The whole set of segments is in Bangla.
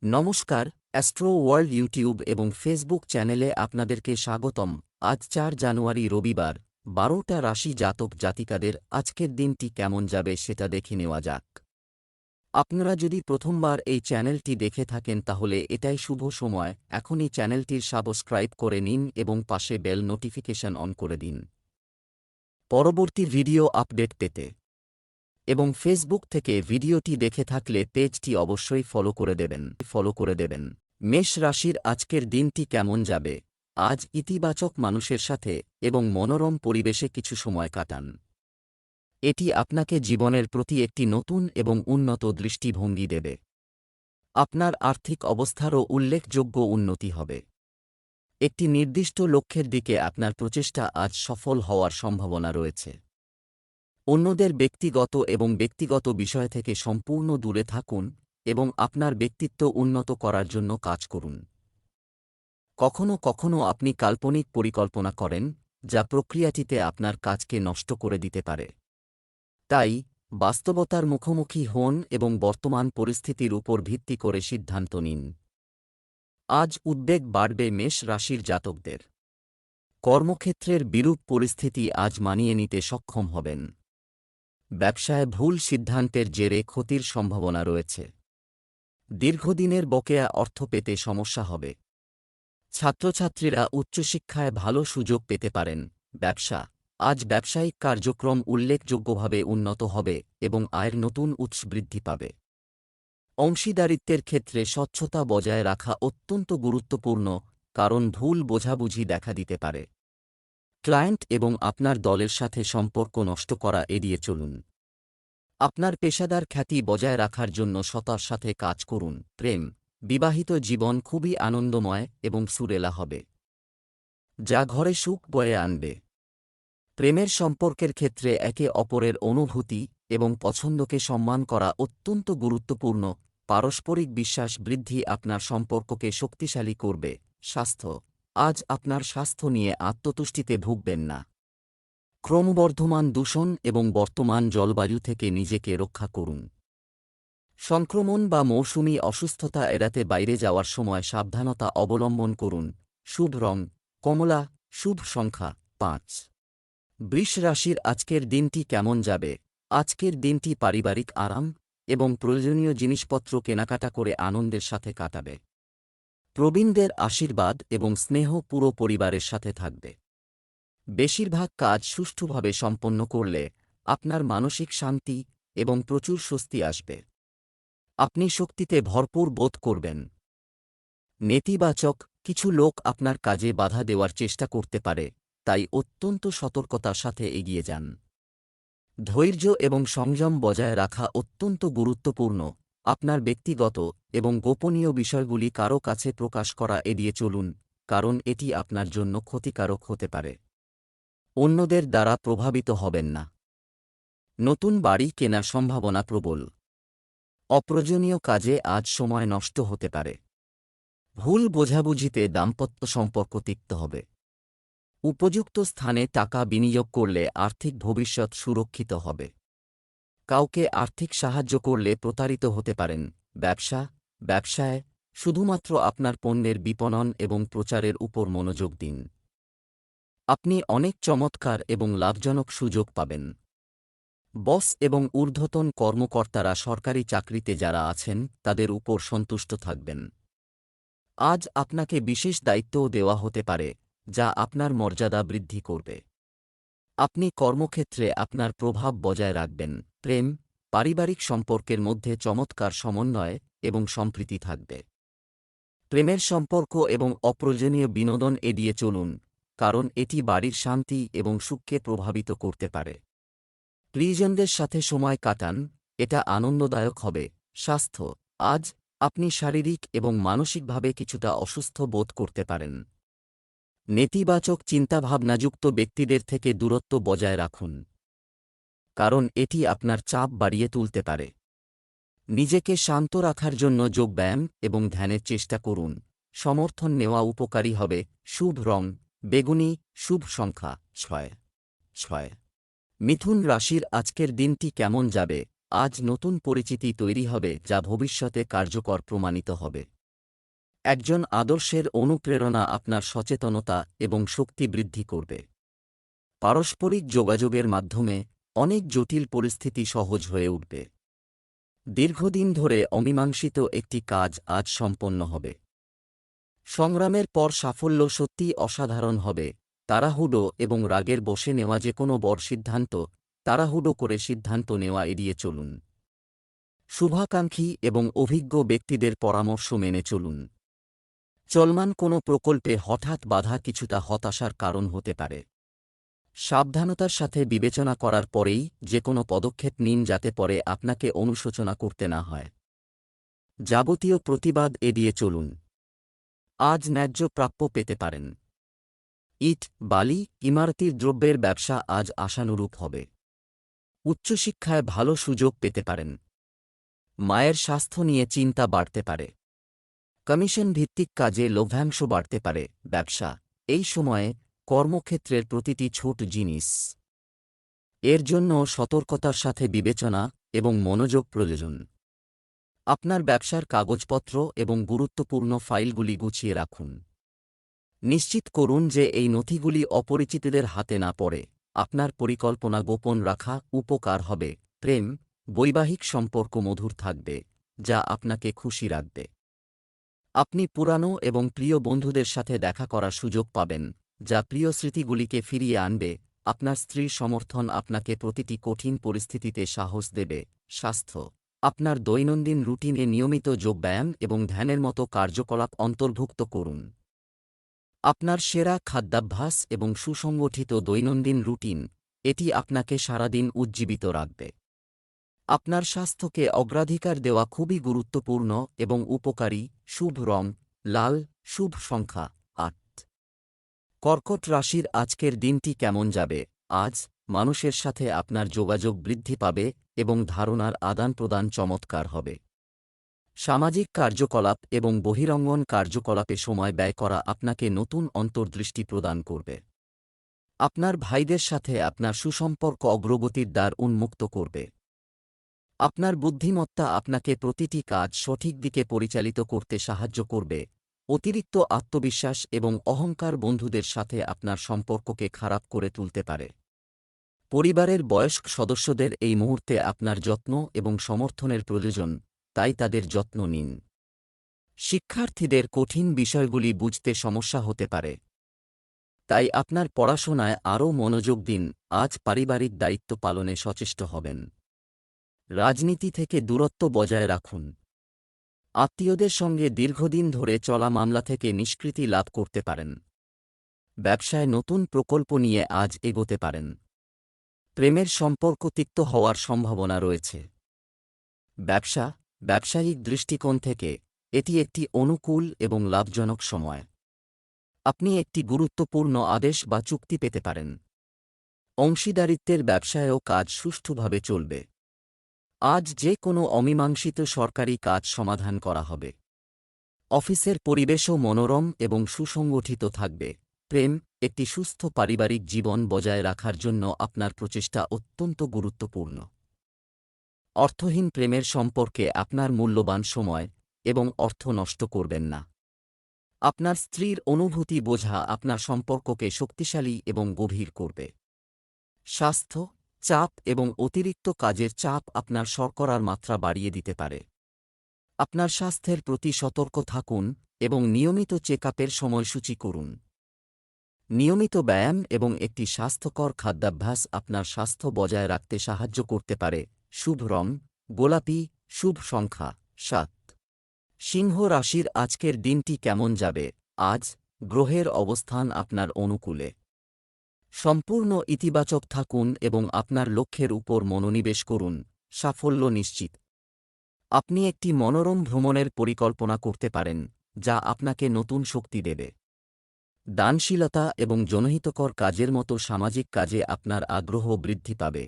নমস্কার, অ্যাস্ট্রো ওয়ার্ল্ড ইউটিউব এবং ফেসবুক চ্যানেলে আপনাদেরকে স্বাগতম। আজ ৪ জানুয়ারি রবিবার, ১২টা রাশি জাতক জাতিকাদের আজকের দিনটি কেমন যাবে সেটা দেখে নেওয়া যাক। আপনারা যদি প্রথমবার এই চ্যানেলটি দেখে থাকেন তাহলে এটাই শুভ সময়, এখনই চ্যানেলটির সাবস্ক্রাইব করে নিন এবং পাশে বেল নোটিফিকেশন অন করে দিন পরবর্তী ভিডিও আপডেট পেতে। এবং ফেসবুক থেকে ভিডিওটি দেখে থাকলে পেজটি অবশ্যই ফলো করে দেবেন। মেষ রাশির আজকের দিনটি কেমন যাবে? আজ ইতিবাচক মানুষের সাথে এবং মনোরম পরিবেশে কিছু সময় কাটান। এটি আপনাকে জীবনের প্রতি একটি নতুন এবং উন্নত দৃষ্টিভঙ্গি দেবে। আপনার আর্থিক অবস্থারও উল্লেখযোগ্য উন্নতি হবে। একটি নির্দিষ্ট লক্ষ্যের দিকে আপনার প্রচেষ্টা আজ সফল হওয়ার সম্ভাবনা রয়েছে। অন্যদের ব্যক্তিগত বিষয় থেকে সম্পূর্ণ দূরে থাকুন এবং আপনার ব্যক্তিত্ব উন্নত করার জন্য কাজ করুন। কখনও কখনও আপনি কাল্পনিক পরিকল্পনা করেন, যা প্রক্রিয়াটিতে আপনার কাজকে নষ্ট করে দিতে পারে। তাই বাস্তবতার মুখোমুখি হন এবং বর্তমান পরিস্থিতির উপর ভিত্তি করে সিদ্ধান্ত নিন। আজ উদ্বেগ বাড়বে মেষ রাশির জাতকদের। কর্মক্ষেত্রের বিরূপ পরিস্থিতি আজ মানিয়ে নিতে সক্ষম হবেন। ব্যবসায় ভুল সিদ্ধান্তের জেরে ক্ষতির সম্ভাবনা রয়েছে। দীর্ঘদিনের বকেয়া অর্থ পেতে সমস্যা হবে। ছাত্রছাত্রীরা উচ্চশিক্ষায় ভালো সুযোগ পেতে পারেন। আজ ব্যবসায়িক কার্যক্রম উল্লেখযোগ্যভাবে উন্নত হবে এবং আয়ের নতুন উৎস বৃদ্ধি পাবে। অংশীদারিত্বের ক্ষেত্রে স্বচ্ছতা বজায় রাখা অত্যন্ত গুরুত্বপূর্ণ, কারণ ভুল বোঝাবুঝি দেখা দিতে পারে। ক্লায়েন্ট এবং আপনার দলের সাথে সম্পর্ক নষ্ট করা এড়িয়ে চলুন। আপনার পেশাদার খ্যাতি বজায় রাখার জন্য সততার সাথে কাজ করুন। বিবাহিত জীবন খুবই আনন্দময় এবং সুরেলা হবে, যা ঘরে সুখ বয়ে আনবে। প্রেমের সম্পর্কের ক্ষেত্রে একে অপরের অনুভূতি এবং পছন্দকে সম্মান করা অত্যন্ত গুরুত্বপূর্ণ। পারস্পরিক বিশ্বাস বৃদ্ধি আপনার সম্পর্ককে শক্তিশালী করবে। আজ আপনার স্বাস্থ্য নিয়ে আত্মতুষ্টিতে ভুগবেন না। ক্রমবর্ধমান দূষণ এবং বর্তমান জলবায়ু থেকে নিজেকে রক্ষা করুন। সংক্রমণ বা মৌসুমি অসুস্থতা এড়াতে বাইরে যাওয়ার সময় সাবধানতা অবলম্বন করুন। শুভ রং কমলা, শুভ সংখ্যা ৫। বৃষ রাশির আজকের দিনটি কেমন যাবে? আজকের দিনটি পারিবারিক আরাম এবং প্রয়োজনীয় জিনিসপত্র কেনাকাটা করে আনন্দের সাথে কাটাবে। প্রবীণদের আশীর্বাদ এবং স্নেহ পুরো পরিবারের সাথে থাকবে। বেশিরভাগ কাজ সুষ্ঠুভাবে সম্পন্ন করলে আপনার মানসিক শান্তি এবং প্রচুর স্বস্তি আসবে। আপনি শক্তিতে ভরপুর বোধ করবেন। নেতিবাচক কিছু লোক আপনার কাজে বাধা দেওয়ার চেষ্টা করতে পারে, তাই অত্যন্ত সতর্কতার সাথে এগিয়ে যান। ধৈর্য এবং সংযম বজায় রাখা অত্যন্ত গুরুত্বপূর্ণ। আপনার ব্যক্তিগত এবং গোপনীয় বিষয়গুলি কারও কাছে প্রকাশ করা এড়িয়ে চলুন, কারণ এটি আপনার জন্য ক্ষতিকারক হতে পারে। অন্যদের দ্বারা প্রভাবিত হবেন না। নতুন বাড়ি কেনার সম্ভাবনা প্রবল। অপ্রয়োজনীয় কাজে আজ সময় নষ্ট হতে পারে। ভুল বোঝাবুঝিতে দাম্পত্য সম্পর্ক তিক্ত হবে। উপযুক্ত স্থানে টাকা বিনিয়োগ করলে আর্থিক ভবিষ্যৎ সুরক্ষিত হবে। কাউকে আর্থিক সাহায্য করলে প্রতারিত হতে পারেন। ব্যবসায় শুধুমাত্র আপনার পণ্যের বিপণন এবং প্রচারের উপর মনোযোগ দিন। আপনি অনেক চমৎকার এবং লাভজনক সুযোগ পাবেন। বস এবং ঊর্ধ্বতন কর্মকর্তারা সরকারি চাকরিতে যারা আছেন তাদের উপর সন্তুষ্ট থাকবেন। আজ আপনাকে বিশেষ দায়িত্বও দেওয়া হতে পারে, যা আপনার মর্যাদা বৃদ্ধি করবে। আপনি কর্মক্ষেত্রে আপনার প্রভাব বজায় রাখবেন। পারিবারিক সম্পর্কের মধ্যে চমৎকার সমন্বয় এবং সম্প্রীতি থাকবে। প্রেমের সম্পর্ক এবং অপ্রয়োজনীয় বিনোদন এড়িয়ে চলুন, কারণ এটি বাড়ির শান্তি এবং সুখকে প্রভাবিত করতে পারে। প্রিয়জনদের সাথে সময় কাটান, এটা আনন্দদায়ক হবে। আজ আপনি শারীরিক এবং মানসিকভাবে কিছুটা অসুস্থ বোধ করতে পারেন। নেতিবাচক চিন্তাভাবনাযুক্ত ব্যক্তিদের থেকে দূরত্ব বজায় রাখুন, কারণ এটি আপনার চাপ বাড়িয়ে তুলতে পারে। নিজেকে শান্ত রাখার জন্য যোগব্যায়াম এবং ধ্যানের চেষ্টা করুন। সমর্থন নেওয়া উপকারী হবে। শুভ রং বেগুনি, শুভ সংখ্যা ৬। মিথুন রাশির আজকের দিনটি কেমন যাবে? আজ নতুন পরিচিতি তৈরি হবে যা ভবিষ্যতে কার্যকর প্রমাণিত হবে। একজন আদর্শের অনুপ্রেরণা আপনার সচেতনতা এবং শক্তি বৃদ্ধি করবে। পারস্পরিক যোগাযোগের মাধ্যমে অনেক জটিল পরিস্থিতি সহজ হয়ে উঠবে। দীর্ঘদিন ধরে অমীমাংসিত একটি কাজ আজ সম্পন্ন হবে। সংগ্রামের পর সাফল্য সত্যিই অসাধারণ হবে। তাড়াহুড়ো এবং রাগের বশে নেওয়া যে কোনো বড় সিদ্ধান্ত, তাড়াহুড়ো করে সিদ্ধান্ত নেওয়া এড়িয়ে চলুন। শুভাকাঙ্ক্ষী এবং অভিজ্ঞ ব্যক্তিদের পরামর্শ মেনে চলুন। চলমান কোনো প্রকল্পে হঠাৎ বাধা কিছুটা হতাশার কারণ হতে পারে। সাবধানতার সাথে বিবেচনা করার পরেই যে কোনো পদক্ষেপ নিন যাতে পরে আপনাকে অনুশোচনা করতে না হয়। যাবতীয় প্রতিবাদ এড়িয়ে চলুন। আজ ন্যায্য প্রাপ্য পেতে পারেন। ইট, বালি, ইমারতির দ্রব্যের ব্যবসা আজ আশানুরূপ হবে। উচ্চশিক্ষায় ভালো সুযোগ পেতে পারেন। মায়ের স্বাস্থ্য নিয়ে চিন্তা বাড়তে পারে। কমিশন ভিত্তিক কাজে লভ্যাংশ বাড়তে পারে। ব্যবসা, এই সময়ে কর্মক্ষেত্রের প্রতিটি ছোট জিনিস এর জন্য সতর্কতার সাথে বিবেচনা এবং মনোযোগ প্রয়োজন। আপনার ব্যবসার কাগজপত্র এবং গুরুত্বপূর্ণ ফাইলগুলি গুছিয়ে রাখুন। নিশ্চিত করুন যে এই নথিগুলি অপরিচিতদের হাতে না পড়ে। আপনার পরিকল্পনা গোপন রাখা উপকার হবে। প্রেম, বৈবাহিক সম্পর্ক মধুর থাকবে, যা আপনাকে খুশি রাখবে। আপনি পুরানো এবং প্রিয় বন্ধুদের সাথে দেখা করার সুযোগ পাবেন, যা প্রিয় স্মৃতিগুলিকে ফিরিয়ে আনবে। আপনার স্ত্রীর সমর্থন আপনাকে প্রতিটি কঠিন পরিস্থিতিতে সাহস দেবে। স্বাস্থ্য, আপনার দৈনন্দিন রুটিনে নিয়মিত যোগব্যায়াম এবং ধ্যানের মতো কার্যকলাপ অন্তর্ভুক্ত করুন। আপনার সেরা খাদ্যাভ্যাস এবং সুসংগঠিত দৈনন্দিন রুটিন, এটি আপনাকে সারাদিন উজ্জীবিত রাখবে। আপনার স্বাস্থ্যকে অগ্রাধিকার দেওয়া খুবই গুরুত্বপূর্ণ এবং উপকারী। শুভ রং লাল, শুভ সংখ্যা ৮। কর্কট রাশির আজকের দিনটি কেমন যাবে? আজ মানুষের সাথে আপনার যোগাযোগ বৃদ্ধি পাবে এবং ধারণার আদান-প্রদান চমৎকার হবে। সামাজিক কার্যকলাপ এবং বহিরঙ্গন কার্যকলাপে সময় ব্যয় করা আপনাকে নতুন অন্তর্দৃষ্টি প্রদান করবে। আপনার ভাইদের সাথে আপনার সুসম্পর্ক অগ্রগতির দ্বার উন্মুক্ত করবে। আপনার বুদ্ধিমত্তা আপনাকে প্রতিটি কাজ সঠিক দিকে পরিচালিত করতে সাহায্য করবে। অতিরিক্ত আত্মবিশ্বাস এবং অহংকার বন্ধুদের সাথে আপনার সম্পর্ককে খারাপ করে তুলতে পারে। পরিবারের বয়স্ক সদস্যদের এই মুহূর্তে আপনার যত্ন এবং সমর্থনের প্রয়োজন, তাই তাদের যত্ন নিন। শিক্ষার্থীদের কঠিন বিষয়গুলি বুঝতে সমস্যা হতে পারে, তাই আপনার পড়াশোনায় আরও মনোযোগ দিন। আজ পারিবারিক দায়িত্ব পালনে সচেষ্ট হবেন। রাজনীতি থেকে দূরত্ব বজায় রাখুন। আত্মীয়দের সঙ্গে দীর্ঘদিন ধরে চলা মামলা থেকে নিষ্কৃতি লাভ করতে পারেন। ব্যবসায় নতুন প্রকল্প নিয়ে আজ এগোতে পারেন। প্রেমের সম্পর্ক তিক্ত হওয়ার সম্ভাবনা রয়েছে। ব্যবসায়িক দৃষ্টিকোণ থেকে এটি একটি অনুকূল এবং লাভজনক সময়। আপনি একটি গুরুত্বপূর্ণ আদেশ বা চুক্তি পেতে পারেন। অংশীদারিত্বের ব্যবসায়ও কাজ সুষ্ঠুভাবে চলবে। আজ যে কোনো অমীমাংসিত সরকারি কাজ সমাধান করা হবে। অফিসের পরিবেশও মনোরম এবং সুসংগঠিত থাকবে। প্রেম, একটি সুস্থ পারিবারিক জীবন বজায় রাখার জন্য আপনার প্রচেষ্টা অত্যন্ত গুরুত্বপূর্ণ। অর্থহীন প্রেমের সম্পর্কে আপনার মূল্যবান সময় এবং অর্থ নষ্ট করবেন না। আপনার স্ত্রীর অনুভূতি বোঝা আপনার সম্পর্ককে শক্তিশালী এবং গভীর করবে। স্বাস্থ্য, চাপ এবং অতিরিক্ত কাজের চাপ আপনার শর্করার মাত্রা বাড়িয়ে দিতে পারে। আপনার স্বাস্থ্যের প্রতি সতর্ক থাকুন এবং নিয়মিত চেকআপের সময়সূচি করুন। নিয়মিত ব্যায়াম এবং একটি স্বাস্থ্যকর খাদ্যাভ্যাস আপনার স্বাস্থ্য বজায় রাখতে সাহায্য করতে পারে। শুভ রং গোলাপি, শুভ সংখ্যা ৭। সিংহ রাশির আজকের দিনটি কেমন যাবে? আজ গ্রহের অবস্থান আপনার অনুকূলে। সম্পূর্ণ ইতিবাচক থাকুন এবং আপনার লক্ষ্যের উপর মনোনিবেশ করুন। সাফল্য নিশ্চিত। আপনি একটি মনোরম ভ্রমণের পরিকল্পনা করতে পারেন, যা আপনাকে নতুন শক্তি দেবে। দানশীলতা এবং জনহিতকর কাজের মতো সামাজিক কাজে আপনার আগ্রহ বৃদ্ধি পাবে,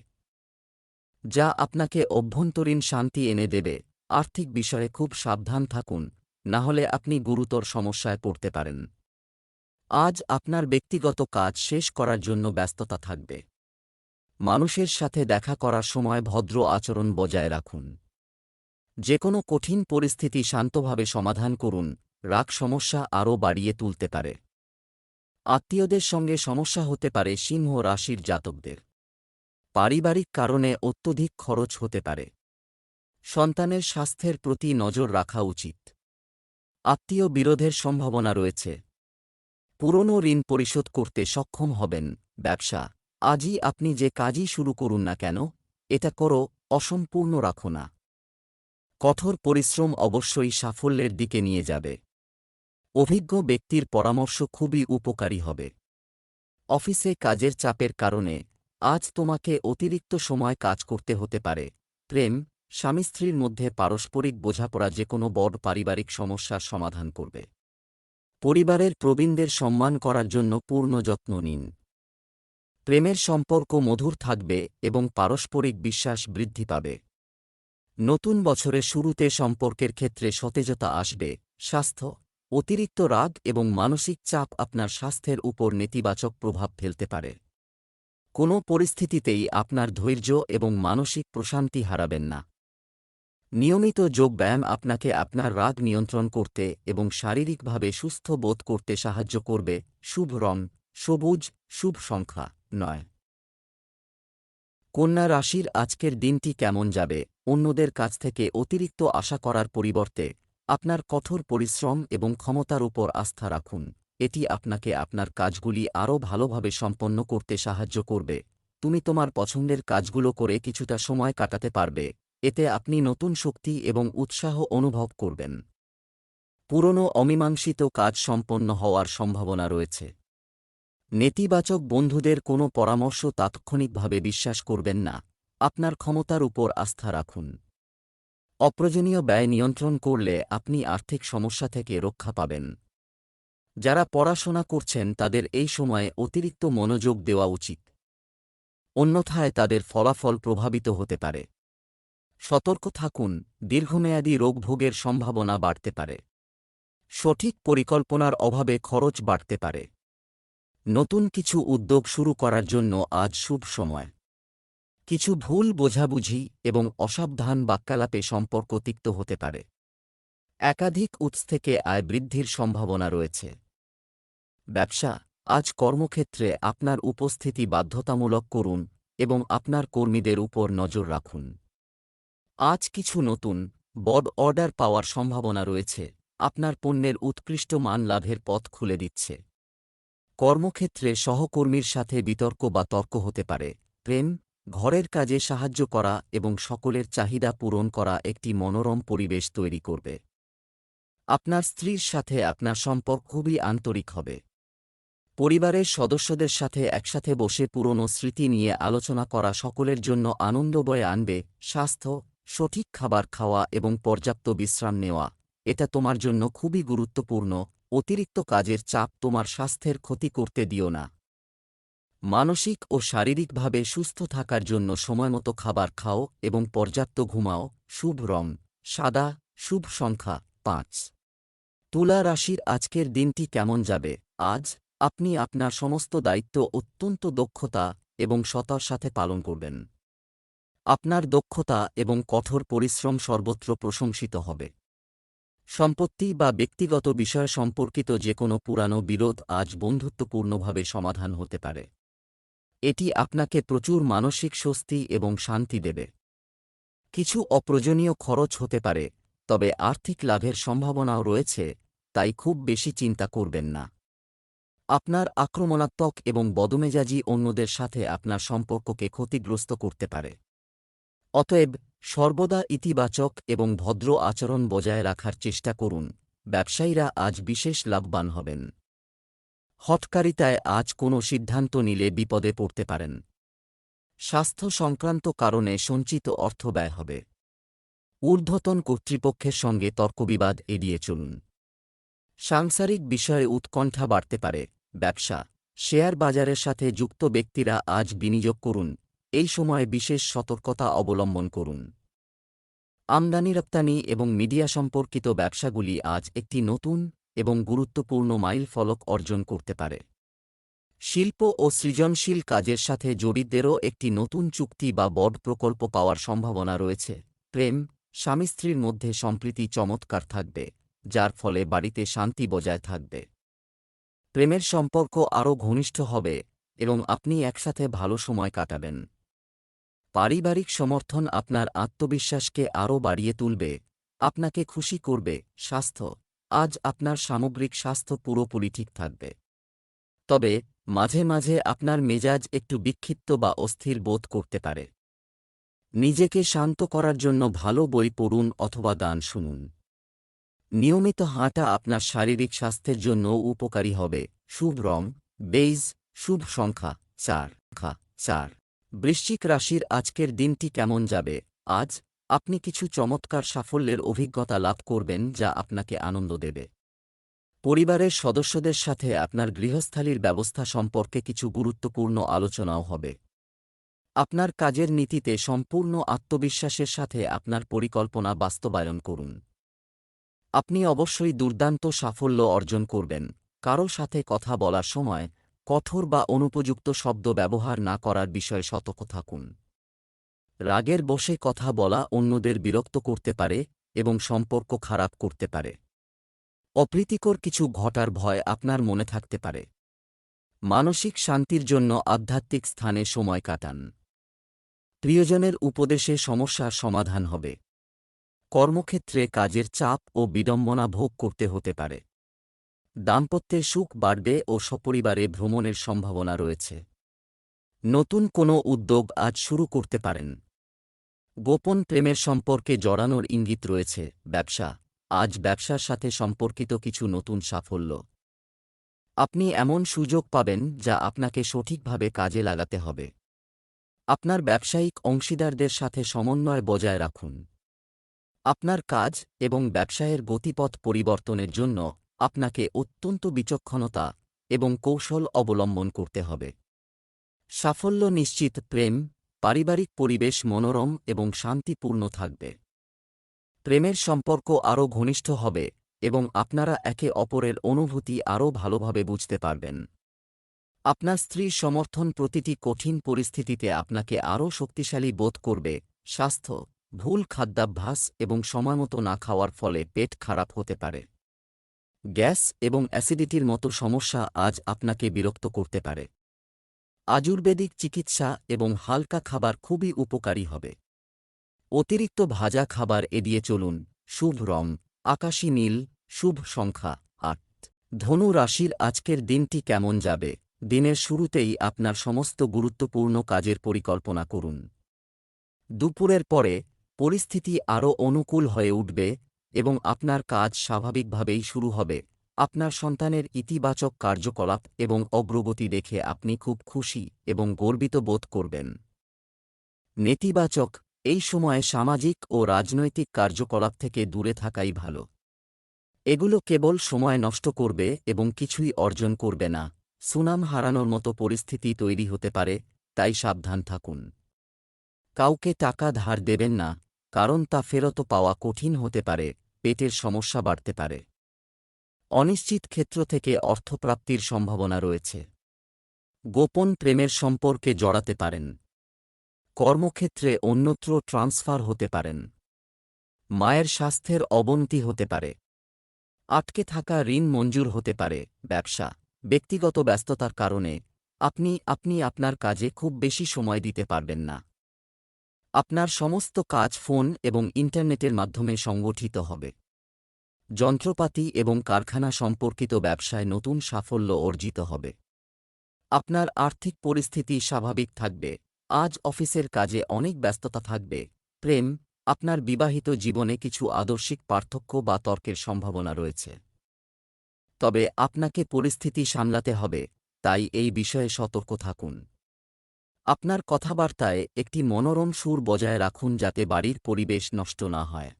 যা আপনাকে অভ্যন্তরীণ শান্তি এনে দেবে। আর্থিক বিষয়ে খুব সাবধান থাকুন, না হলে আপনি গুরুতর সমস্যায় পড়তে পারেন। আজ আপনার ব্যক্তিগত কাজ শেষ করার জন্য ব্যস্ততা থাকবে। মানুষের সাথে দেখা করার সময় ভদ্র আচরণ বজায় রাখুন। যে কোনো কঠিন পরিস্থিতি শান্তভাবে সমাধান করুন, রাগ সমস্যা আরও বাড়িয়ে তুলতে পারে। আত্মীয়দের সঙ্গে সমস্যা হতে পারে সিংহ রাশির জাতকদের। পারিবারিক কারণে অত্যধিক খরচ হতে পারে। সন্তানের স্বাস্থ্যের প্রতি নজর রাখা উচিত। আত্মীয় বিরোধের সম্ভাবনা রয়েছে। পুরনো ঋণ পরিশোধ করতে সক্ষম হবেন। ব্যবসা, আজই আপনি যে কাজই শুরু করুন না কেন, এটা করো অসম্পূর্ণ রাখো না। কঠোর পরিশ্রম অবশ্যই সাফল্যের দিকে নিয়ে যাবে। অভিজ্ঞ ব্যক্তির পরামর্শ খুবই উপকারী হবে। অফিসে কাজের চাপের কারণে আজ তোমাকে অতিরিক্ত সময় কাজ করতে হতে পারে। প্রেম, স্বামী স্ত্রীর মধ্যে পারস্পরিক বোঝাপড়া যে কোনো বড় পারিবারিক সমস্যার সমাধান করবে। পরিবারের প্রবীণদের সম্মান করার জন্য পূর্ণ যত্ন নিন। প্রেমের সম্পর্ক মধুর থাকবে এবং পারস্পরিক বিশ্বাস বৃদ্ধি পাবে। নতুন বছরের শুরুতে সম্পর্কের ক্ষেত্রে সতেজতা আসবে। স্বাস্থ্য, অতিরিক্ত রাগ এবং মানসিক চাপ আপনার স্বাস্থ্যের উপর নেতিবাচক প্রভাব ফেলতে পারে। কোনো পরিস্থিতিতেই আপনার ধৈর্য এবং মানসিক প্রশান্তি হারাবেন না। নিয়মিত যোগব্যায়াম আপনাকে আপনার রাগ নিয়ন্ত্রণ করতে এবং শারীরিকভাবে সুস্থ বোধ করতে সাহায্য করবে। শুভ রং সবুজ, শুভ সংখ্যা 9। কন্যা রাশির আজকের দিনটি কেমন যাবে? অন্যদের কাছ থেকে অতিরিক্ত আশা করার পরিবর্তে আপনার কঠোর পরিশ্রম এবং ক্ষমতার উপর আস্থা রাখুন। এটি আপনাকে আপনার কাজগুলি আরও ভালোভাবে সম্পন্ন করতে সাহায্য করবে। তুমি তোমার পছন্দের কাজগুলো করে কিছুটা সময় কাটাতে পারবে। এতে আপনি নতুন শক্তি এবং উৎসাহ অনুভব করবেন। পুরনো অমীমাংসিত কাজ সম্পন্ন হওয়ার সম্ভাবনা রয়েছে। নেতিবাচক বন্ধুদের কোনো পরামর্শ তাৎক্ষণিকভাবে বিশ্বাস করবেন না। আপনার ক্ষমতার উপর আস্থা রাখুন। অপ্রয়োজনীয় ব্যয় নিয়ন্ত্রণ করলে আপনি আর্থিক সমস্যা থেকে রক্ষা পাবেন। যারা পড়াশোনা করছেন তাদের এই সময়ে অতিরিক্ত মনোযোগ দেওয়া উচিত, অন্যথায় তাদের ফলাফল প্রভাবিত হতে পারে। সতর্ক থাকুন, দীর্ঘমেয়াদী রোগভোগের সম্ভাবনা বাড়তে পারে। সঠিক পরিকল্পনার অভাবে খরচ বাড়তে পারে। নতুন কিছু উদ্যোগ শুরু করার জন্য আজ শুভ সময়। কিছু ভুল বোঝাবুঝি এবং অসাবধান বাক্যালাপে সম্পর্ক তিক্ত হতে পারে। একাধিক উৎস থেকে আয় বৃদ্ধির সম্ভাবনা রয়েছে। ব্যবসা, আজ কর্মক্ষেত্রে আপনার উপস্থিতি বাধ্যতামূলক করুন এবং আপনার কর্মীদের উপর নজর রাখুন। আজ কিছু নতুন বড় অর্ডার পাওয়ার সম্ভাবনা রয়েছে। আপনার পণ্যের উৎকৃষ্ট মান লাভের পথ খুলে দিচ্ছে। কর্মক্ষেত্রে সহকর্মীর সাথে বিতর্ক বা তর্ক হতে পারে। প্রেম, ঘরের কাজে সাহায্য করা এবং সকলের চাহিদা পূরণ করা একটি মনোরম পরিবেশ তৈরি করবে। আপনার স্ত্রীর সাথে আপনার সম্পর্ক খুবই আন্তরিক হবে। পরিবারের সদস্যদের সাথে একসাথে বসে পুরনো স্মৃতি নিয়ে আলোচনা করা সকলের জন্য আনন্দ বয়ে আনবে। স্বাস্থ্য, সঠিক খাবার খাওয়া এবং পর্যাপ্ত বিশ্রাম নেওয়া এটা তোমার জন্য খুবই গুরুত্বপূর্ণ। অতিরিক্ত কাজের চাপ তোমার স্বাস্থ্যের ক্ষতি করতে দিও না। মানসিক ও শারীরিকভাবে সুস্থ থাকার জন্য সময়মতো খাবার খাও এবং পর্যাপ্ত ঘুমাও। শুভ রং সাদা, শুভ সংখ্যা 5। তুলা রাশির আজকের দিনটি কেমন যাবে? আজ আপনি আপনার সমস্ত দায়িত্ব অত্যন্ত দক্ষতা এবং সততার সাথে পালন করবেন। আপনার দক্ষতা এবং কঠোর পরিশ্রম সর্বত্র প্রশংসিত হবে। সম্পত্তি বা ব্যক্তিগত বিষয় সম্পর্কিত যে কোনো পুরানো বিরোধ আজ বন্ধুত্বপূর্ণভাবে সমাধান হতে পারে। এটি আপনাকে প্রচুর মানসিক স্বস্তি এবং শান্তি দেবে। কিছু অপ্রয়োজনীয় খরচ হতে পারে, তবে আর্থিক লাভের সম্ভাবনাও রয়েছে, তাই খুব বেশি চিন্তা করবেন না। আপনার আক্রমণাত্মক এবং বদমেজাজি অন্যদের সাথে আপনার সম্পর্ককে ক্ষতিগ্রস্ত করতে পারে। অতএব সর্বদা ইতিবাচক এবং ভদ্র আচরণ বজায় রাখার চেষ্টা করুন। ব্যবসায়ীরা আজ বিশেষ লাভবান হবেন। হঠকারিতায় আজ কোনো সিদ্ধান্ত নিলে বিপদে পড়তে পারেন। স্বাস্থ্য সংক্রান্ত কারণে সঞ্চিত অর্থ ব্যয় হবে। ঊর্ধ্বতন কর্তৃপক্ষের সঙ্গে তর্কবিবাদ এড়িয়ে চলুন। সাংসারিক বিষয়ে উৎকণ্ঠা বাড়তে পারে। ব্যবসা, শেয়ার বাজারের সাথে যুক্ত ব্যক্তিরা আজ বিনিয়োগ করুন। এই সময়ে বিশেষ সতর্কতা অবলম্বন করুন। আমদানি রপ্তানি এবং মিডিয়া সম্পর্কিত ব্যবসাগুলি আজ একটি নতুন এবং গুরুত্বপূর্ণ মাইল ফলক অর্জন করতে পারে। শিল্প ও সৃজনশীল কাজের সাথে জড়িতদেরও একটি নতুন চুক্তি বা বড় প্রকল্প পাওয়ার সম্ভাবনা রয়েছে। প্রেম, স্বামী স্ত্রীর মধ্যে সম্প্রীতি চমৎকার থাকবে, যার ফলে বাড়িতে শান্তি বজায় থাকবে। প্রেমের সম্পর্ক আরও ঘনিষ্ঠ হবে এবং আপনি একসাথে ভালো সময় কাটাবেন। পারিবারিক সমর্থন আপনার আত্মবিশ্বাসকে আরও বাড়িয়ে তুলবে, আপনাকে খুশি করবে। স্বাস্থ্য, আজ আপনার সামগ্রিক স্বাস্থ্য পুরোপুরি ঠিক থাকবে। তবে মাঝে মাঝে আপনার মেজাজ একটু বিক্ষিপ্ত বা অস্থির বোধ করতে পারে। নিজেকে শান্ত করার জন্য ভালো বই পড়ুন অথবা গান শুনুন। নিয়মিত হাঁটা আপনার শারীরিক স্বাস্থ্যের জন্য উপকারী হবে। শুভ রং বেইজ, শুভ সংখ্যা 4। বৃশ্চিক রাশির আজকের দিনটি কেমন যাবে? আজ আপনি কিছু চমৎকার সাফল্যের অভিজ্ঞতা লাভ করবেন যা আপনাকে আনন্দ দেবে। পরিবারের সদস্যদের সাথে আপনার গৃহস্থালির ব্যবস্থা সম্পর্কে কিছু গুরুত্বপূর্ণ আলোচনাও হবে। আপনার কাজের নীতিতে সম্পূর্ণ আত্মবিশ্বাসের সাথে আপনার পরিকল্পনা বাস্তবায়ন করুন। আপনি অবশ্যই দুর্দান্ত সাফল্য অর্জন করবেন। কারো সাথে কথা বলার সময় কঠোর বা অনুপযুক্ত শব্দ ব্যবহার না করার বিষয়ে সতর্ক থাকুন। রাগের বশে কথা বলা অন্যদের বিরক্ত করতে পারে এবং সম্পর্ক খারাপ করতে পারে। অপ্রীতিকর কিছু ঘটার ভয় আপনার মনে থাকতে পারে। মানসিক শান্তির জন্য আধ্যাত্মিক স্থানে সময় কাটান। প্রিয়জনের উপদেশে সমস্যার সমাধান হবে। কর্মক্ষেত্রে কাজের চাপ ও বিড়ম্বনা ভোগ করতে হতে পারে। দাম্পত্যের সুখ বাড়বে ও সপরিবারে ভ্রমণের সম্ভাবনা রয়েছে। নতুন কোনো উদ্যোগ আজ শুরু করতে পারেন। গোপন প্রেমের সম্পর্কে জড়ানোর ইঙ্গিত রয়েছে। ব্যবসা, আজ ব্যবসার সাথে সম্পর্কিত কিছু নতুন সাফল্য। আপনি এমন সুযোগ পাবেন যা আপনাকে সঠিকভাবে কাজে লাগাতে হবে। আপনার ব্যবসায়িক অংশীদারদের সাথে সমন্বয় বজায় রাখুন। আপনার কাজ এবং ব্যবসায়ের গতিপথ পরিবর্তনের জন্য আপনাকে অত্যন্ত বিচক্ষণতা এবং কৌশল অবলম্বন করতে হবে। সাফল্য নিশ্চিত। প্রেম, পারিবারিক পরিবেশ মনোরম এবং শান্তিপূর্ণ থাকবে। প্রেমের সম্পর্ক আরও ঘনিষ্ঠ হবে এবং আপনারা একে অপরের অনুভূতি আরও ভালোভাবে বুঝতে পারবেন। আপনার স্ত্রীর সমর্থন প্রতিটি কঠিন পরিস্থিতিতে আপনাকে আরও শক্তিশালী বোধ করবে। স্বাস্থ্য, ভুল খাদ্যাভ্যাস এবং সময়মতো না খাওয়ার ফলে পেট খারাপ হতে পারে। গ্যাস এবং অ্যাসিডিটির মতো সমস্যা আজ আপনাকে বিরক্ত করতে পারে। আয়ুর্বেদিক চিকিৎসা এবং হালকা খাবার খুবই উপকারী হবে। অতিরিক্ত ভাজা খাবার এড়িয়ে চলুন। শুভ রং আকাশী নীল, শুভ সংখ্যা 8। ধনু রাশির আজকের দিনটি কেমন যাবে? দিনের শুরুতেই আপনার সমস্ত গুরুত্বপূর্ণ কাজের পরিকল্পনা করুন। দুপুরের পরে পরিস্থিতি আরও অনুকূল হয়ে উঠবে এবং আপনার কাজ স্বাভাবিকভাবেই শুরু হবে। আপনার সন্তানের ইতিবাচক কার্যকলাপ এবং অগ্রগতি দেখে আপনি খুব খুশি এবং গর্বিত বোধ করবেন। নেতিবাচক, এই সময়ে সামাজিক ও রাজনৈতিক কার্যকলাপ থেকে দূরে থাকাই ভালো। এগুলো কেবল সময় নষ্ট করবে এবং কিছুই অর্জন করবে না। সুনাম হারানোর মতো পরিস্থিতি তৈরি হতে পারে, তাই সাবধান থাকুন। কাউকে টাকা ধার দেবেন না, কারণ তা ফেরত পাওয়া কঠিন হতে পারে। পেটের সমস্যা বাড়তে পারে। অনিশ্চিত ক্ষেত্র থেকে অর্থপ্রাপ্তির সম্ভাবনা রয়েছে। গোপন প্রেমের সম্পর্কে জড়াতে পারেন। কর্মক্ষেত্রে অন্যত্র ট্রান্সফার হতে পারেন। মায়ের স্বাস্থ্যের অবনতি হতে পারে। আটকে থাকা ঋণ মঞ্জুর হতে পারে। ব্যবসা, ব্যক্তিগত ব্যস্ততার কারণে আপনি আপনার কাজে খুব বেশি সময় দিতে পারবেন না। আপনার সমস্ত কাজ ফোন এবং ইন্টারনেটের মাধ্যমে সংগঠিত হবে। যন্ত্রপাতি এবং কারখানা সম্পর্কিত ব্যবসায় নতুন সাফল্য অর্জিত হবে। আপনার আর্থিক পরিস্থিতি স্বাভাবিক থাকবে। আজ অফিসের কাজে অনেক ব্যস্ততা থাকবে। প্রেম, আপনার বিবাহিত জীবনে কিছু আদর্শিক পার্থক্য বা তর্কের সম্ভাবনা রয়েছে। তবে আপনাকে পরিস্থিতি সামলাতে হবে, তাই এই বিষয়ে সতর্ক থাকুন। আপনার কথাবার্তায় একটি মনোরম সুর বজায় রাখুন যাতে বাড়ির পরিবেশ নষ্ট না হয়।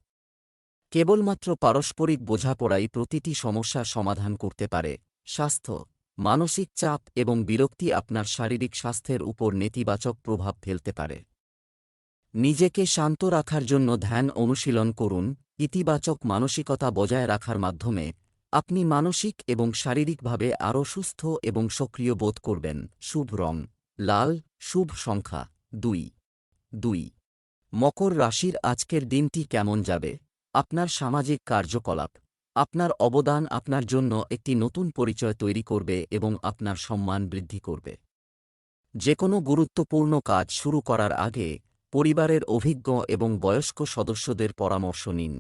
কেবলমাত্র পারস্পরিক বোঝাপড়াই প্রতিটি সমস্যার সমাধান করতে পারে। স্বাস্থ্য, মানসিক চাপ এবং বিরক্তি আপনার শারীরিক স্বাস্থ্যের উপর নেতিবাচক প্রভাব ফেলতে পারে। নিজেকে শান্ত রাখার জন্য ধ্যান অনুশীলন করুন। ইতিবাচক মানসিকতা বজায় রাখার মাধ্যমে আপনি মানসিক এবং শারীরিকভাবে আরও সুস্থ এবং সক্রিয় বোধ করবেন। শুভ রং লাল, শুভ সংখ্যা 2 2। মকর রাশির আজকের দিনটি কেমন যাবে? আপনার সামাজিক কার্যকলাপ, আপনার অবদান আপনার জন্য একটি নতুন পরিচয় তৈরি করবে এবং আপনার সম্মান বৃদ্ধি করবে। যে কোনো গুরুত্বপূর্ণ কাজ শুরু করার আগে পরিবারের অভিজ্ঞ এবং বয়স্ক সদস্যদের পরামর্শ নিন।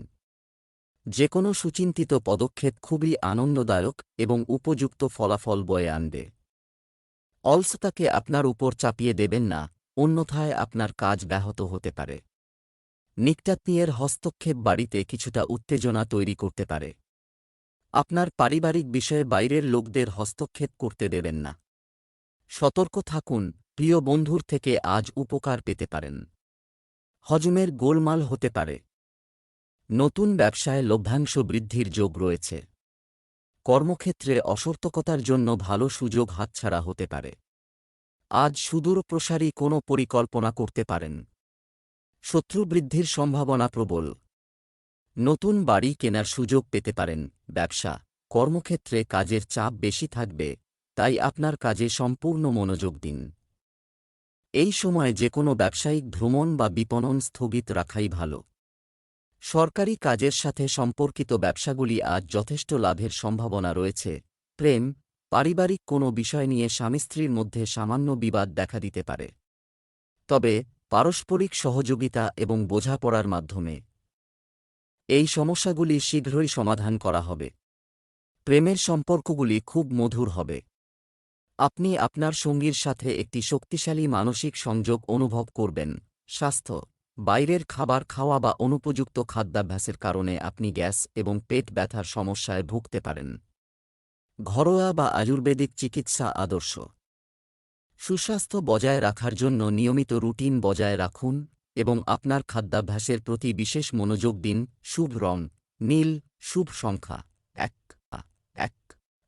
যে কোনো সুচিন্তিত পদক্ষেপ খুবই আনন্দদায়ক এবং উপযুক্ত ফলাফল বয়ে আনবে। অলসতাকে আপনার উপর চাপিয়ে দেবেন না, অন্যথায় আপনার কাজ ব্যাহত হতে পারে। নিকটাত্মীয়ের হস্তক্ষেপ বাড়িতে কিছুটা উত্তেজনা তৈরি করতে পারে। আপনার পারিবারিক বিষয়ে বাইরের লোকদের হস্তক্ষেপ করতে দেবেন না। সতর্ক থাকুন, প্রিয় বন্ধুর থেকে আজ উপকার পেতে পারেন। হজমের গোলমাল হতে পারে। নতুন ব্যবসায় লভ্যাংশ বৃদ্ধির যোগ রয়েছে। কর্মক্ষেত্রে অসতর্কতার জন্য ভালো সুযোগ হাতছাড়া হতে পারে। আজ সুদূরপ্রসারী কোনো পরিকল্পনা করতে পারেন। শত্রু বৃদ্ধির সম্ভাবনা প্রবল। নতুন বাড়ি কেনার সুযোগ পেতে পারেন। ব্যবসা, কর্মক্ষেত্রে কাজের চাপ বেশি থাকবে, তাই আপনার কাজে সম্পূর্ণ মনোযোগ দিন। এই সময় যে কোনো ব্যবসায়িক ভ্রমণ বা বিপণন স্থগিত রাখাই ভালো। সরকারি কাজের সাথে সম্পর্কিত ব্যবসাগুলি আজ যথেষ্ট লাভের সম্ভাবনা রয়েছে। প্রেম, পারিবারিক কোনো বিষয় নিয়ে স্বামী স্ত্রীর মধ্যে সামান্য বিবাদ দেখা দিতে পারে, তবে পারস্পরিক সহযোগিতা এবং বোঝাপড়ার মাধ্যমে এই সমস্যাগুলি শীঘ্রই সমাধান করা হবে। প্রেমের সম্পর্কগুলি খুব মধুর হবে। আপনি আপনার সঙ্গীর সাথে একটি শক্তিশালী মানসিক সংযোগ অনুভব করবেন। স্বাস্থ্য, বাইরের খাবার খাওয়া বা অনুপযুক্ত খাদ্যাভ্যাসের কারণে আপনি গ্যাস এবং পেট ব্যথার সমস্যায় ভুগতে পারেন। ঘরোয়া বা আয়ুর্বেদিক চিকিৎসা আদর্শ। সুস্বাস্থ্য বজায় রাখার জন্য নিয়মিত রুটিন বজায় রাখুন এবং আপনার খাদ্যাভ্যাসের প্রতি বিশেষ মনোযোগ দিন। শুভ রং নীল, শুভ সংখ্যা 1 1।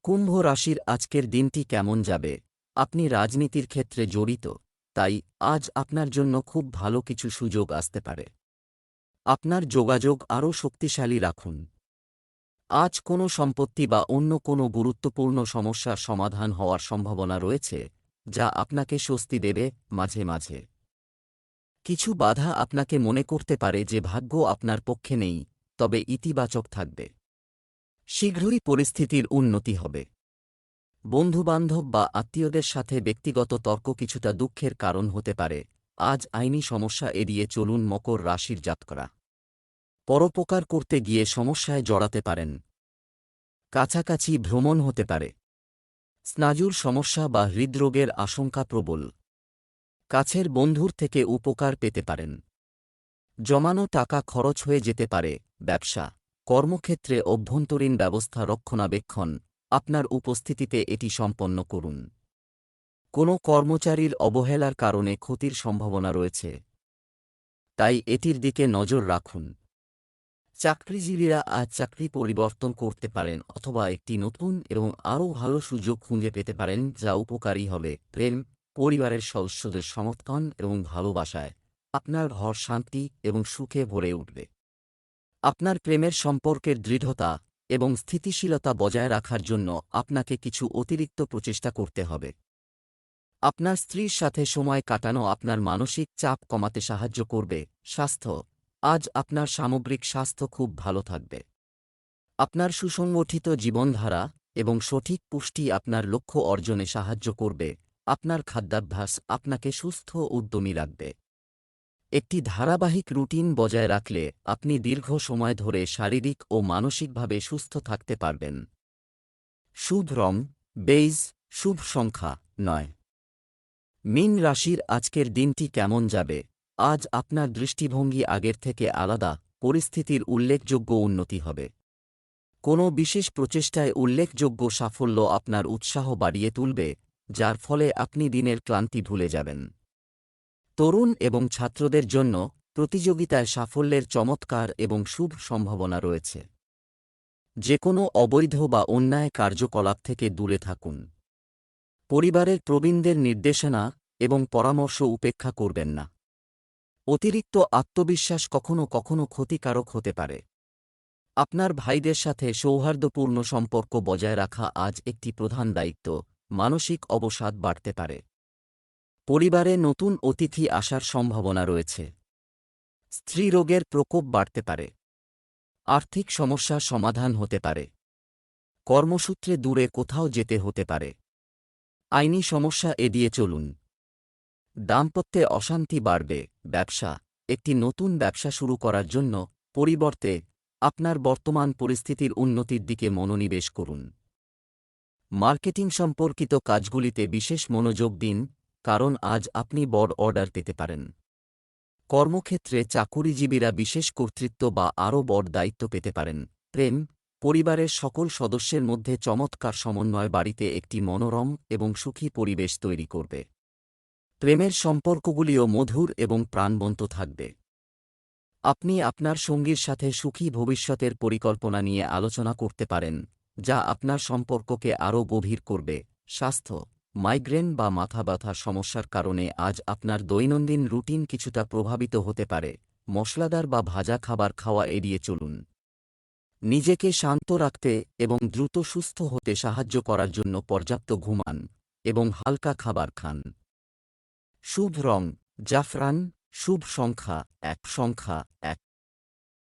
কুম্ভ রাশির আজকের দিনটি কেমন যাবে? আপনি রাজনীতির ক্ষেত্রে জড়িত, তাই আজ আপনার জন্য খুব ভালো কিছু সুযোগ আসতে পারে। আপনার যোগাযোগ আরও শক্তিশালী রাখুন। আজ কোনো সম্পত্তি বা অন্য কোনো গুরুত্বপূর্ণ সমস্যার সমাধান হওয়ার সম্ভাবনা রয়েছে, যা আপনাকে স্বস্তি দেবে। মাঝে মাঝে কিছু বাধা আপনাকে মনে করতে পারে যে ভাগ্য আপনার পক্ষে নেই, তবে ইতিবাচক থাকবে। শীঘ্রই পরিস্থিতির উন্নতি হবে। বন্ধুবান্ধব বা আত্মীয়দের সাথে ব্যক্তিগত তর্ক কিছুটা দুঃখের কারণ হতে পারে। আজ আইনি সমস্যা এড়িয়ে চলুন। মকর রাশির জাতকরা পরোপকার করতে গিয়ে সমস্যায় জড়াতে পারেন। কাছাকাছি ভ্রমণ হতে পারে। স্নায়ুর সমস্যা বা হৃদরোগের আশঙ্কা প্রবল। কাছের বন্ধুর থেকে উপকার পেতে পারেন। জমানো টাকা খরচ হয়ে যেতে পারে। ব্যবসা, কর্মক্ষেত্রে অভ্যন্তরীণ ব্যবস্থা রক্ষণাবেক্ষণ, আপনার উপস্থিতিতে এটি সম্পন্ন করুন। কোনো কর্মচারীর অবহেলার কারণে ক্ষতির সম্ভাবনা রয়েছে, তাই এটির দিকে নজর রাখুন। চাকরিজীবীরা আজ চাকরি পরিবর্তন করতে পারেন অথবা একটি নতুন এবং আরও ভালো সুযোগ খুঁজে পেতে পারেন, যা উপকারী হবে। প্রেম, পরিবারের সদস্যদের সমর্থন এবং ভালোবাসায় আপনার ঘর শান্তি এবং সুখে ভরে উঠবে। আপনার প্রেমের সম্পর্কের দৃঢ়তা এবং স্থিতিশীলতা বজায় রাখার জন্য আপনাকে কিছু অতিরিক্ত প্রচেষ্টা করতে হবে। আপনার স্ত্রীর সাথে সময় কাটানো আপনার মানসিক চাপ কমাতে সাহায্য করবে। স্বাস্থ্য, আজ আপনার সামগ্রিক স্বাস্থ্য খুব ভালো থাকবে। আপনার সুসংগঠিত জীবনধারা এবং সঠিক পুষ্টি আপনার লক্ষ্য অর্জনে সাহায্য করবে। আপনার খাদ্যাভ্যাস আপনাকে সুস্থ ও উদ্যমী রাখবে। একটি ধারাবাহিক রুটিন বজায় রাখলে আপনি দীর্ঘ সময় ধরে শারীরিক ও মানসিকভাবে সুস্থ থাকতে পারবেন। শুভ রং বেইজ, শুভ সংখ্যা 9। মীন রাশির আজকের দিনটি কেমন যাবে? আজ আপনার দৃষ্টিভঙ্গি আগের থেকে আলাদা, পরিস্থিতির উল্লেখযোগ্য উন্নতি হবে। কোনো বিশেষ প্রচেষ্টায় উল্লেখযোগ্য সাফল্য আপনার উৎসাহ বাড়িয়ে তুলবে, যার ফলে আপনি দিনের ক্লান্তি ভুলে যাবেন। তরুণ এবং ছাত্রদের জন্য প্রতিযোগিতায় সাফল্যের চমৎকার এবং শুভ সম্ভাবনা রয়েছে। যে কোনো অবৈধ বা অন্যায় কার্যকলাপ থেকে দূরে থাকুন। পরিবারের প্রবীণদের নির্দেশনা এবং পরামর্শ উপেক্ষা করবেন না। অতিরিক্ত আত্মবিশ্বাস কখনো কখনো ক্ষতিকারক হতে পারে। আপনার ভাইদের সাথে সৌহার্দ্যপূর্ণ সম্পর্ক বজায় রাখা আজ একটি প্রধান দায়িত্ব। মানসিক অবসাদ বাড়তে পারে। পরিবারে নতুন অতিথি আসার সম্ভাবনা রয়েছে। স্ত্রীরোগের প্রকোপ বাড়তে পারে। আর্থিক সমস্যার সমাধান হতে পারে। কর্মসূত্রে দূরে কোথাও যেতে হতে পারে। আইনি সমস্যা এড়িয়ে চলুন। দাম্পত্যে অশান্তি বাড়বে। ব্যবসা, একটি নতুন ব্যবসা শুরু করার জন্য পরিবর্তে আপনার বর্তমান পরিস্থিতির উন্নতির দিকে মনোনিবেশ করুন। মার্কেটিং সম্পর্কিত কাজগুলিতে বিশেষ মনোযোগ দিন, কারণ আজ আপনি বড় অর্ডার পেতে পারেন। কর্মক্ষেত্রে চাকুরিজীবীরা বিশেষ কর্তৃত্ব বা আরও বড় দায়িত্ব পেতে পারেন। প্রেম, পরিবারের সকল সদস্যের মধ্যে চমৎকার সমন্বয় বাড়িতে একটি মনোরম এবং সুখী পরিবেশ তৈরি করবে। প্রেমের সম্পর্কগুলিও মধুর এবং প্রাণবন্ত থাকবে। আপনি আপনার সঙ্গীর সাথে সুখী ভবিষ্যতের পরিকল্পনা নিয়ে আলোচনা করতে পারেন, যা আপনার সম্পর্ককে আরও গভীর করবে। স্বাস্থ্য, মাইগ্রেন বা মাথা ব্যথার সমস্যার কারণে আজ আপনার দৈনন্দিন রুটিন কিছুটা প্রভাবিত হতে পারে। মশলাদার বা ভাজা খাবার খাওয়া এড়িয়ে চলুন। নিজেকে শান্ত রাখতে এবং দ্রুত সুস্থ হতে সাহায্য করার জন্য পর্যাপ্ত ঘুমান এবং হালকা খাবার খান। শুভ রং জাফরান, শুভ সংখ্যা 1।